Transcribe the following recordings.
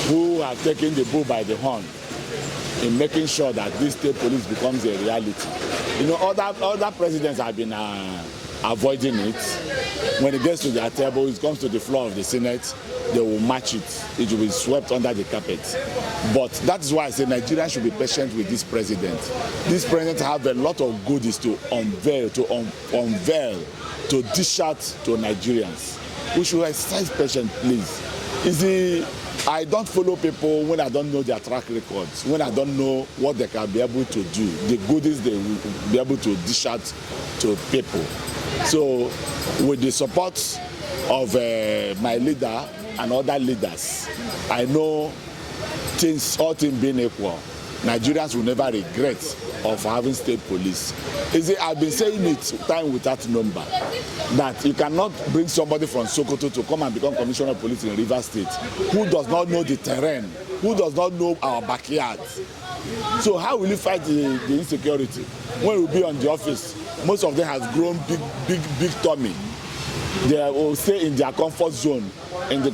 who have taken the bull by the horn in making sure that this state police becomes a reality. You know, other presidents have been avoiding it. When it gets to their table, it comes to the floor of the Senate, they will match it. It will be swept under the carpet. But that is why I say Nigerians should be patient with this president. This president have a lot of goodies to unveil, to dish out to Nigerians. We should exercise patience, please. I don't follow people when I don't know their track records, when I don't know what they can be able to do, the goodies they will be able to dish out to people. So with the support of my leader and other leaders, I know all things being equal, Nigerians will never regret of having state police. I've been saying it time without number, that you cannot bring somebody from Sokoto to come and become commissioner of police in Rivers State who does not know the terrain, who does not know our backyard. So how will you fight the insecurity? When we be on the office, most of them have grown big tummy. They will stay in their comfort zone in the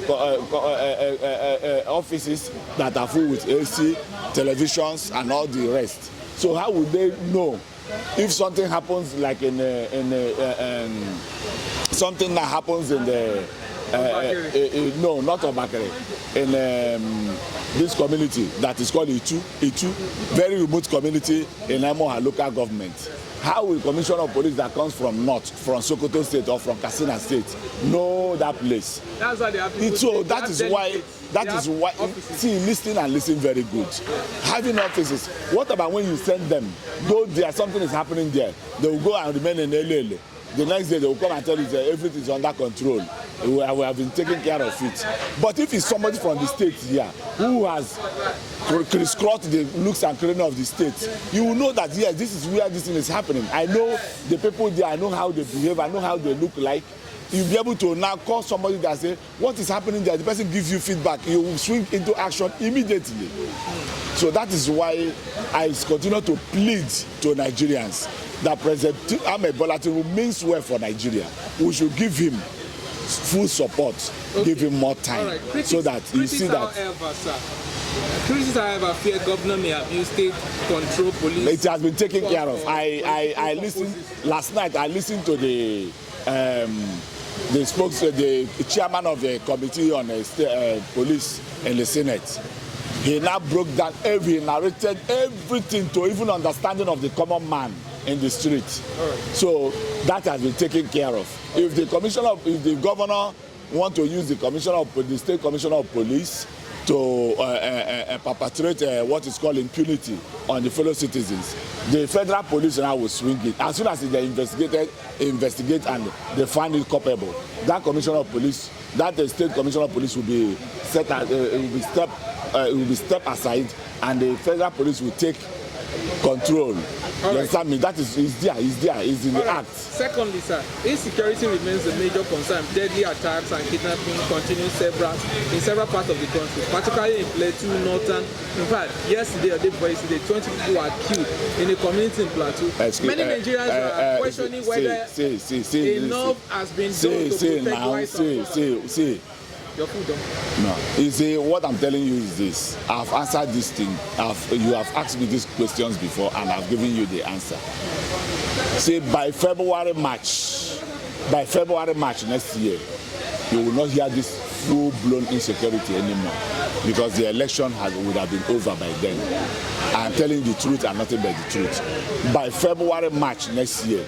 offices that are full with AC, televisions, and all the rest. So how would they know if something happens, like something that happens in the no, not Obakere, in this community that is called Itu, very remote community in Emoha local government. How will commissioner of police that comes from North, from Sokoto State or from Katsina State know that place? That's why they have people. So that is why. See, listen very good. Having offices. What about when you send them? Though something is happening there, they will go and remain in Elele. The next day they will come and tell you that everything is under control. We have been taking care of it. But if it's somebody from the state here who has crisscrossed the looks and cleaning of the state, you will know that yes, this is where this thing is happening. I know the people there, I know how they behave, I know how they look like. You'll be able to now call somebody that say, what is happening there? The person gives you feedback. You will swing into action immediately. So that is why I continue to plead to Nigerians that President Ahmed Bola Tinubu means well for Nigeria. We should give him full support, give him more time, so that you see that. Critics, however, fear governor may abuse state control police. It has been taken care of. I listened last night. I listened to the chairman of the committee on police in the Senate. He now broke down he narrated everything to even understanding of the common man in the street. So that has been taken care of. If the governor want to use the state commissioner of police to perpetrate what is called impunity on the fellow citizens, the federal police now will swing it. As soon as they investigate and they find it culpable, that commissioner of police, that state commissioner of police will be stepped aside, and the federal police will take control. You understand me? That is there, it's in the act. Secondly, sir, insecurity remains a major concern. Deadly attacks and kidnapping continue in several parts of the country, particularly in Plateau, Northern. In fact, yesterday or day before yesterday, 20 people were killed in a community in Plateau. Many Nigerians are questioning whether enough has been done to protect white. Your food done. No. You see, what I'm telling you is this. I've answered this thing. You have asked me these questions before, and I've given you the answer. See, by February, March next year, you will not hear this full-blown insecurity anymore, because the election would have been over by then. I'm telling the truth and nothing but the truth. By February, March next year,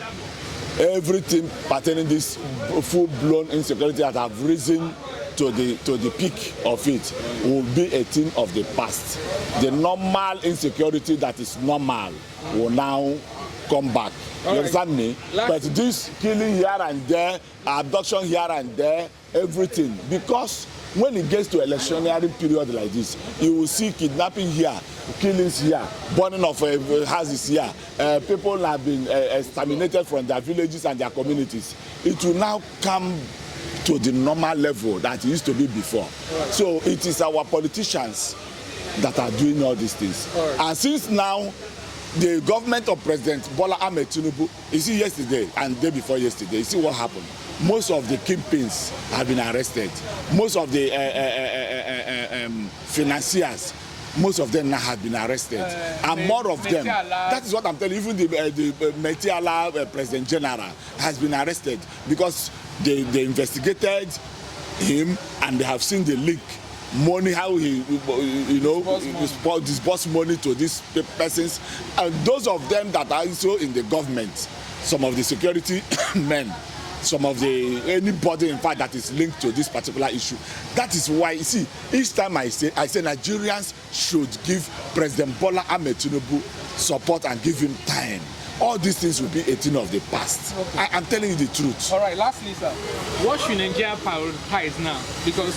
everything pertaining this full-blown insecurity that have risen to the peak of it will be a thing of the past. The normal insecurity that is normal will now come back. You understand me? But this killing here and there, abduction here and there, everything, because when it gets to electionary period like this, you will see kidnapping here, killings here, burning of houses here. People have been exterminated from their villages and their communities. It will now come to the normal level that it used to be before. So it is our politicians that are doing all these things. And since now, the government of President Bola Ahmed Tinubu, you see yesterday and day before yesterday, you see what happened. Most of the kingpins have been arrested. Most of the financiers, most of them now have been arrested, and more of them. That is what I'm telling you. Even the Metiala President General has been arrested because they investigated him and they have seen the link, money, how he, disbursed money to these persons, and those of them that are also in the government, some of the security men, some of anybody in fact that is linked to this particular issue. That is why, you see, each time I say Nigerians should give President Bola Ahmed Tinubu support and give him time. All these things will be a thing of the past. Okay. I'm telling you the truth. All right, lastly, sir, what should Nigeria prioritize now? Because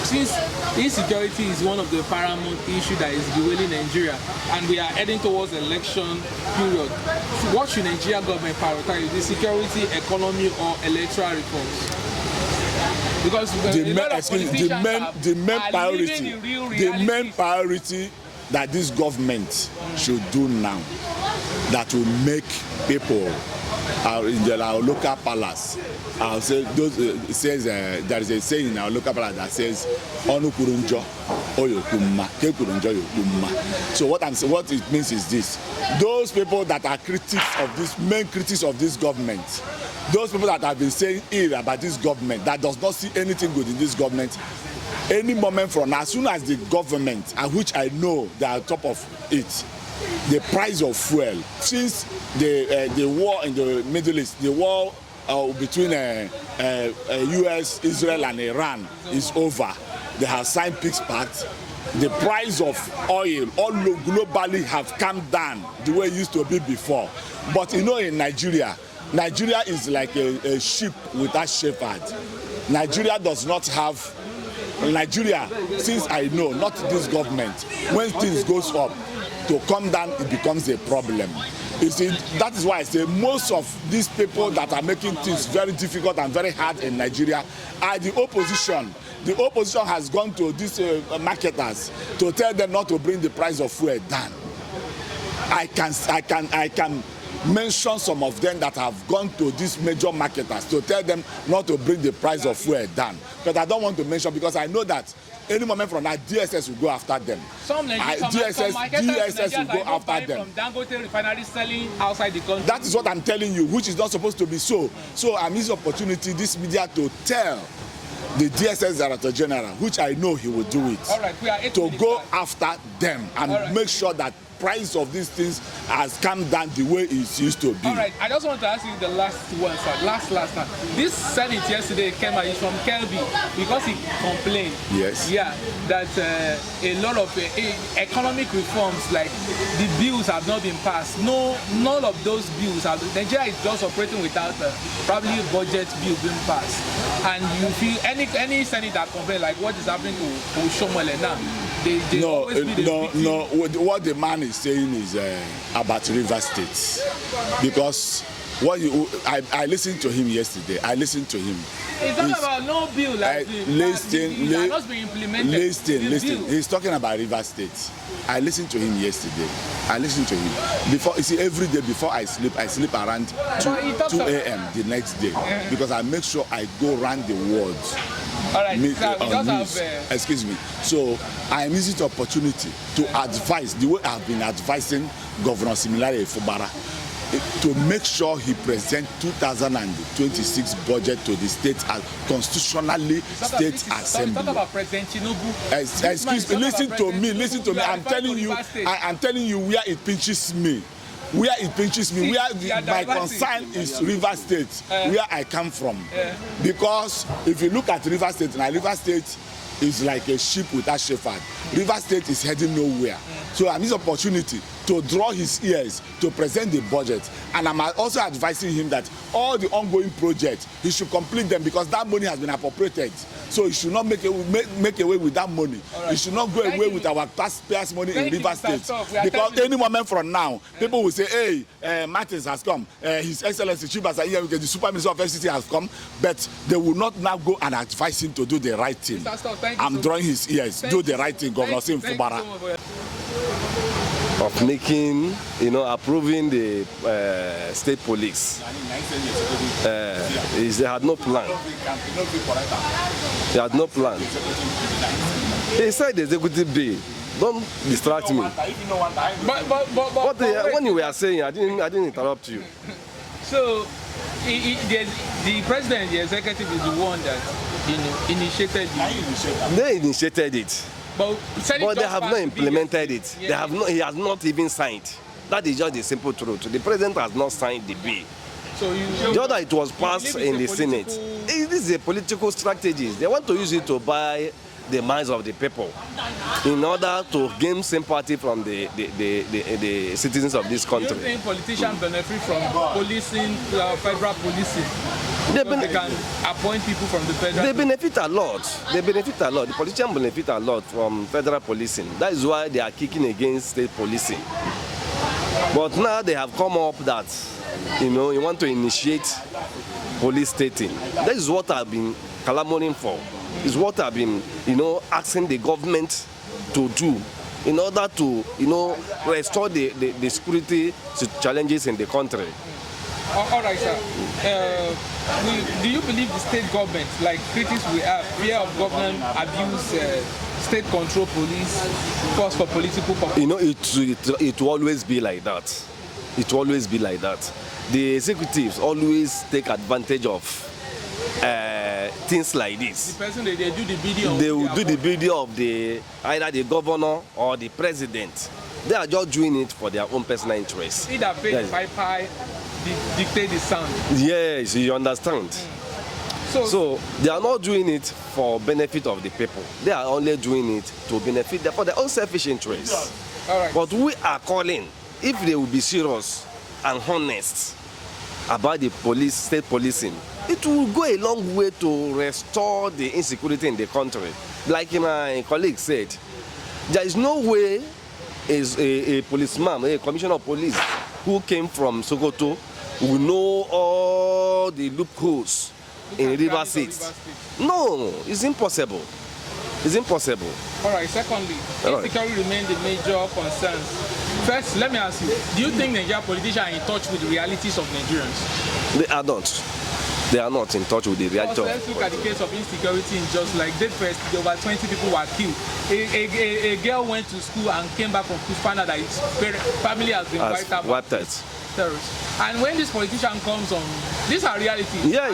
since insecurity is one of the paramount issues that is bewailing Nigeria, and we are heading towards election period, what should Nigeria government prioritize? The security, economy, or electoral reforms? Because the main priority that this government should do now, that will make people in our local palace. I'll say there is a saying in our local palace that says "Onu kurunjo oyokumma, ke kurunjo yokumma." So what it means is this: those people that are main critics of this government, those people that have been saying ill about this government, that does not see anything good in this government, any moment from now, as soon as the government, which I know they are on top of it, the price of fuel, since the war in the Middle East, the war between US, Israel and Iran is over. They have signed peace pact. The price of oil all globally have come down the way it used to be before. But in Nigeria is like a sheep without shepherd. Nigeria does not have. Nigeria, since I know, not this government, when things goes up, to come down, it becomes a problem. You see, that is why I say most of these people that are making things very difficult and very hard in Nigeria are the opposition. The opposition has gone to these marketers to tell them not to bring the price of fuel down. I can mention some of them that have gone to these major marketers to tell them not to bring the price of fuel down. But I don't want to mention because I know that any moment from now, DSS will go after them. DSS will go after them. From Dangote refinery selling outside the country. That is what I'm telling you, which is not supposed to be so. So I'm using opportunity, this media, to tell the DSS Director General, which I know he will do it, all right, to go after them and make sure that price of these things has come down the way it used to be. All right, I just want to ask you the last one, sir. Last time. This Senate yesterday came out from Kelby because he complained. Yes. Yeah, that a lot of economic reforms, like the bills have not been passed. None of those bills have. Nigeria is just operating without probably a budget bill being passed. And you feel any Senate that complain like what is happening to Shomole now? No. What the man is saying is about River State, because I listened to him yesterday. It's not about no bill like just be implemented. Listen. He's talking about River State. I listened to him yesterday. Before, you see, every day before I sleep around 2 a.m. the next day, because I make sure I go around the world. All right, excuse me. So I am using the opportunity to advise the way I've been advising Governor Similare Fubara to make sure he present 2026 budget to the state as constitutionally state assembly. Talk about President Tinubu. Excuse me. Listen to me. I'm telling you where it pinches me. Where my concern is River State, where I come from. Because if you look at River State, now River State is like a sheep without shepherd. River State is heading nowhere. So I'm using opportunity to draw his ears to present the budget, and I'm also advising him that all the ongoing projects he should complete them, because that money has been appropriated. So he should not make away with that money. Right. He should not go away with our taxpayers' money in River State. Because any moment from now, people will say, hey, Martins has come, His Excellency Chief Asaiya, the Super Minister of FCT has come, but they will not now go and advise him to do the right thing. I'm drawing his ears, do the right thing, Governor Sim Fubara. Of making, approving the state police. They had no plan. They had no plan. He said the executive day. Don't distract me. But when you were saying, I didn't interrupt you. So, the president, the executive, is the one that initiated it. They initiated it, but they have not implemented it. Yeah. They have not. He has not even signed. That is just the simple truth. The president has not signed the bill. So the other, it was passed in the Senate. This is a political strategy. They want to use it to buy the minds of the people in order to gain sympathy from the citizens of this country. Do you think politicians benefit from policing, federal policing? They can appoint people from the federal. They benefit a lot. They benefit a lot. The politicians benefit a lot from federal policing. That is why they are kicking against state policing. But now they have come up that, you want to initiate police stating. That is what I've been clamoring for. Is what I've been, asking the government to do in order to, restore the security challenges in the country. All right, sir. Do you believe the state government, like critics we have, fear of government abuse, state control police, cause for political purposes? It will always be like that. It will always be like that. The executives always take advantage of things like this. The person they do the video. They will do the video of either the governor or the president. They are just doing it for their own personal interest. Either pay pie, dictate the sound. Yes, you understand. So they are not doing it for benefit of the people. They are only doing it to benefit them for their own selfish interests. All right. But we are calling, if they will be serious and honest about the state policing, it will go a long way to restore the insecurity in the country. Like my colleague said, there is no way a policeman, a commissioner of police who came from Sokoto will know all the loopholes in River State. No, it's impossible. It's impossible. All right, secondly, insecurity remains the major concern. First, let me ask you, do you think Nigerian politicians are in touch with the realities of Nigerians? They are not. They are not in touch with the reality. Let's look at the case of insecurity in just like that first, over 20 people were killed. A girl went to school and came back from school, found out that his family has been wiped out. Terrorists. And when this politician comes on, these are realities. Yeah,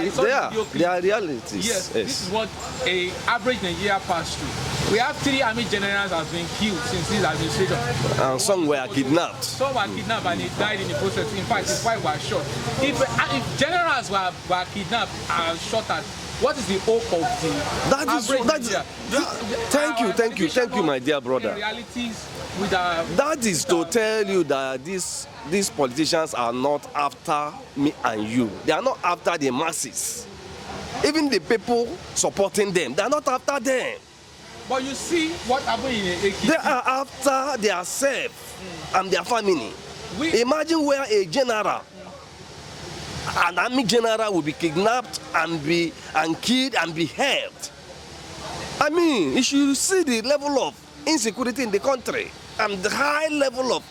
they are realities. Yes, this is what an average Nigeria passed through. We have 3 army generals have been killed since this administration. And some were kidnapped. Some were kidnapped and he died in the process. In fact, his wife was shot. If generals were kidnapped and shot at, what is the hope of the average Nigeria? Thank you, my dear brother. Realities that is to tell you that these politicians are not after me and you. They are not after the masses. Even the people supporting them, they are not after them. But you see what happened in Ekiti. They are after their self and their family. Imagine where a general, an army general, will be kidnapped and killed and be held. I mean, you should see the level of insecurity in the country and the high level of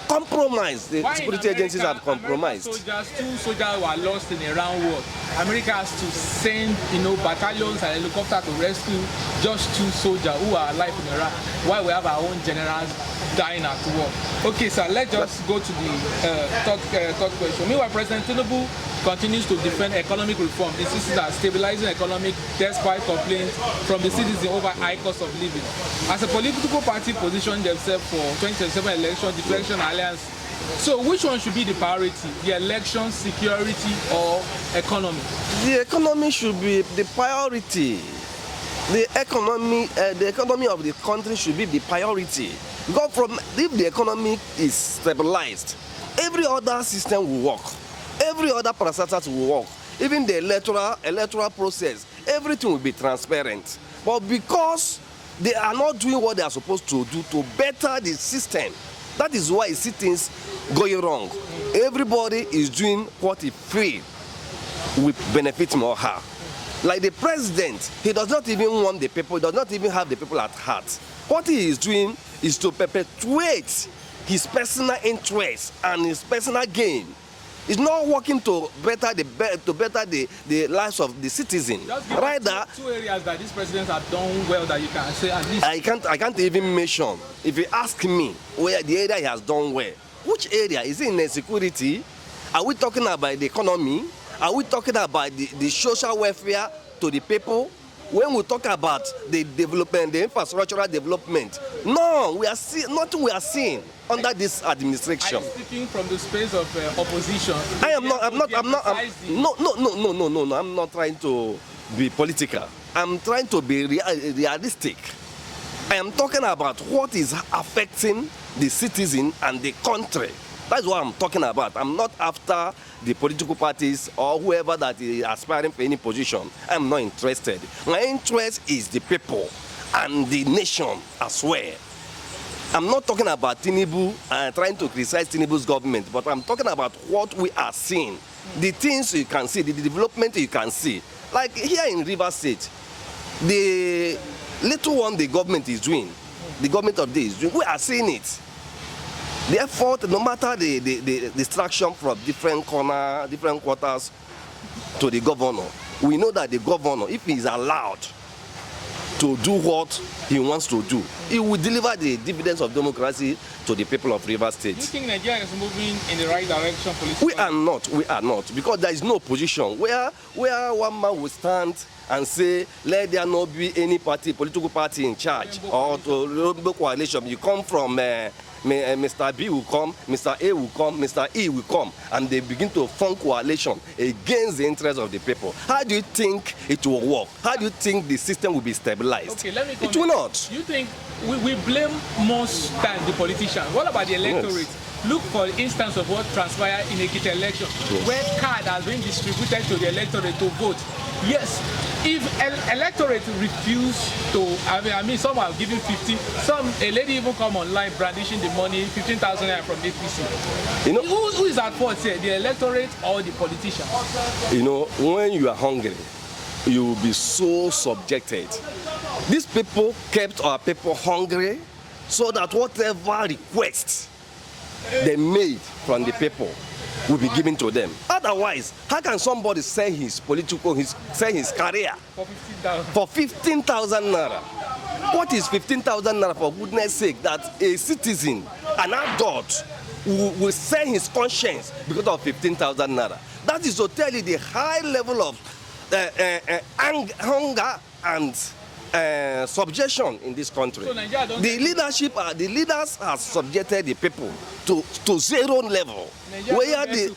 compromise the security agencies have compromised. Two soldiers were lost in a round war. America has to send, battalions and helicopters to rescue just 2 soldiers who are alive in Iraq, while we have our own generals dying at war. Okay, sir, let's just go to the third question. Meanwhile, President Tinubu continues to defend economic reform, insisting that stabilizing economic despite complaints from the citizens over high cost of living. As a political party positioned themselves for 2027 election, deflection alliance, so which one should be the priority? The election, security, or economy? The economy should be the priority. The economy of the country should be the priority. Because if the economy is stabilized, every other system will work. Every other parastatals will work. Even the electoral process, everything will be transparent. But because they are not doing what they are supposed to do to better the system, that is why you see things going wrong. Everybody is doing what he feels will benefit him or her. Like the president, he does not even want the people, he does not even have the people at heart. What he is doing is to perpetuate his personal interests and his personal gain It's not working to better the lives of the citizens. Rather, two areas that these presidents have done well that you can say at least. I can't even mention. If you ask me where the area he has done well, which area is it? In security? Are we talking about the economy? Are we talking about the social welfare to the people? When we talk about the development, the infrastructural development, no, nothing we are seeing under this administration. Are you speaking from the space of opposition? No, I'm not trying to be political. I'm trying to be realistic. I am talking about what is affecting the citizen and the country. That's what I'm talking about. I'm not after the political parties or whoever that is aspiring for any position. I'm not interested. My interest is the people and the nation as well. I'm not talking about Tinubu and trying to criticize Tinubu's government, but I'm talking about what we are seeing. The things you can see, the development you can see. Like here in Rivers State, the little one the government is doing, the government of this is doing, we are seeing it. The effort, no matter the distraction from different quarters to the governor, we know that the governor, if he is allowed to do what he wants to do, he will deliver the dividends of democracy to the people of Rivers State. Do you think Nigeria is moving in the right direction politically? We are not, because there is no position where one man will stand and say, let there not be any political party in charge, or to coalition. You come from Mr. B will come, Mr. A will come, Mr. E will come, and they begin to form coalition against the interests of the people. How do you think it will work? How do you think the system will be stabilized? Okay, let me it will not. You think we blame most times the politicians. What about the electorate? Yes. Look for instance of what transpired in Ekiti election, yes, where card has been distributed to the electorate to vote. Yes, if electorate refuse to, I mean, some are giving 50, a lady even come online brandishing the money, 15,000 naira from APC. You know, who is at fault here, the electorate or the politician? You know, when you are hungry, you will be so subjected. These people kept our people hungry so that whatever requests they made from the people will be given to them. Otherwise, how can somebody sell his career for 15,000 naira? What is 15,000 naira, for goodness sake, that a citizen, an adult, will sell his conscience because of 15,000 naira? That is to tell you the high level of hunger and subjection in this country. So the leaders have subjected the people to zero level. Where they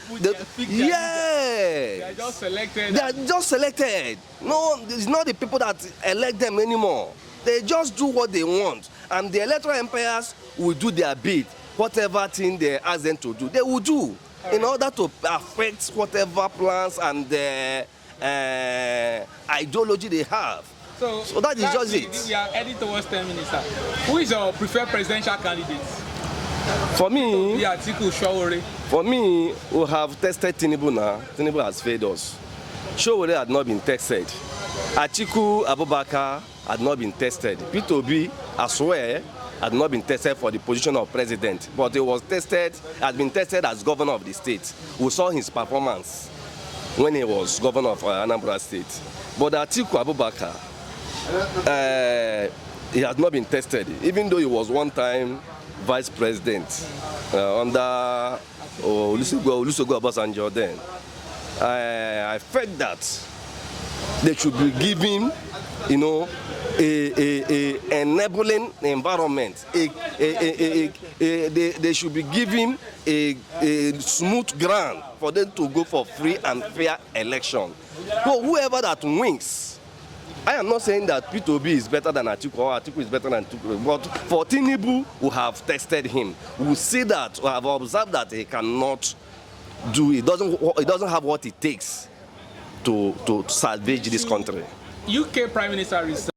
are just selected. They are just selected. No, it's not the people that elect them anymore. They just do what they want, and the electoral empires will do their bit. Whatever thing they ask them to do, they will do in order to affect whatever plans and ideology they have. So that is just it. We are heading towards 10 minutes. Who is your preferred presidential candidate? For me, For me, we have tested Tinubu now. Tinubu has failed us. Showore had not been tested. Atiku Abubakar had not been tested. P2B, I swear, had not been tested for the position of president, but he has been tested as governor of the state. We saw his performance when he was governor of Anambra State. But Atiku Abubakar, he has not been tested, even though he was one time vice president under Olusegun Obasanjo then. I felt that they should be given, you know, a enabling environment. They should be given a smooth ground for them to go for free and fair election. So whoever that wins, I am not saying that P2B is better than Atiku or Atiku is better than Atiku, but for Tinubu, we have tested him. We see that, we have observed that he cannot do, he doesn't have what it takes to salvage this country. UK Prime Minister